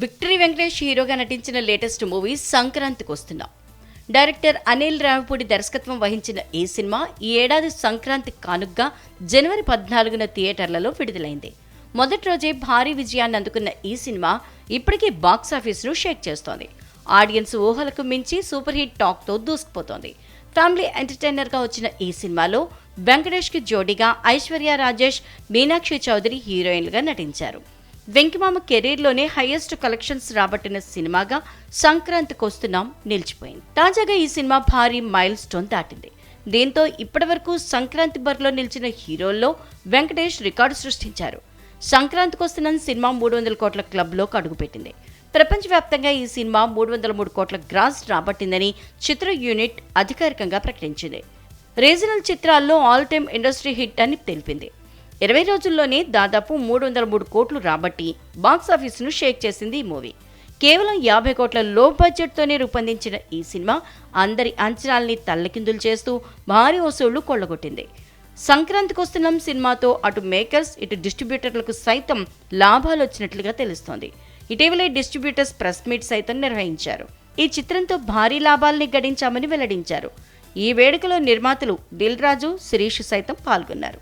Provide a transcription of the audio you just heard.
Victory Venkatesh హీరోగా నటించిన latest movie సంక్రాంతికి వస్తున్నాం. డైరెక్టర్ అనిల్ రావిపూడి దర్శకత్వం వహించిన ఈ సినిమా ఈ ఏడాది సంక్రాంతి కానుగ్గా జనవరి 14న థియేటర్లలో విడుదలైంది. మొదటి రోజే భారీ విజయాన్ని అందుకున్న ఈ సినిమా ఇప్పటికీ బాక్సాఫీస్ను షేక్ చేస్తోంది. ఆడియన్స్ ఊహలకు మించి సూపర్ హిట్ టాక్తో దూసుకుపోతోంది. ఫ్యామిలీ ఎంటర్టైనర్గా వచ్చిన ఈ సినిమాలో వెంకటేష్కి జోడీగా ఐశ్వర్య రాజేష్, మీనాక్షి చౌదరి హీరోయిన్లుగా నటించారు. వెంకిమామ కెరీర్లోనే హైయెస్ట్ కలెక్షన్స్ రాబట్టిన సినిమాగా సంక్రాంతికి వస్తున్నాం నిలిచిపోయింది. తాజాగా ఈ సినిమా భారీ మైల్ స్టోన్ దాటింది. దీంతో ఇప్పటివరకు సంక్రాంతి బరిలో నిలిచిన హీరోల్లో వెంకటేష్ రికార్డు సృష్టించారు. సంక్రాంతికి వస్తున్న సినిమా 300 కోట్ల క్లబ్లోకి అడుగుపెట్టింది. ప్రపంచవ్యాప్తంగా ఈ సినిమా 303 కోట్ల గ్రాస్ రాబట్టిందని చిత్ర యూనిట్ అధికారికంగా ప్రకటించింది. రీజనల్ చిత్రాల్లో ఆల్ టైమ్ ఇండస్ట్రీ హిట్ అని తెలిపింది. 20 రోజుల్లోనే దాదాపు 303 కోట్లు రాబట్టి బాక్సాఫీసును షేక్ చేసింది ఈ మూవీ. కేవలం 50 కోట్ల లో బడ్జెట్తోనే రూపొందించిన ఈ సినిమా అందరి అంచనాల్ని తల్లకిందులు చేస్తూ భారీ వసూళ్లు కొల్లగొట్టింది. సంక్రాంతికి వస్తున్న సినిమాతో అటు మేకర్స్ ఇటు డిస్ట్రిబ్యూటర్లకు సైతం లాభాలు వచ్చినట్లుగా తెలుస్తోంది. ఇటీవలే డిస్ట్రిబ్యూటర్స్ ప్రెస్ మీట్ సైతం నిర్వహించారు. ఈ చిత్రంతో భారీ లాభాల్ని గడించామని వెల్లడించారు. ఈ వేడుకలో నిర్మాతలు దిల్ రాజు, శిరీష్ సైతం పాల్గొన్నారు.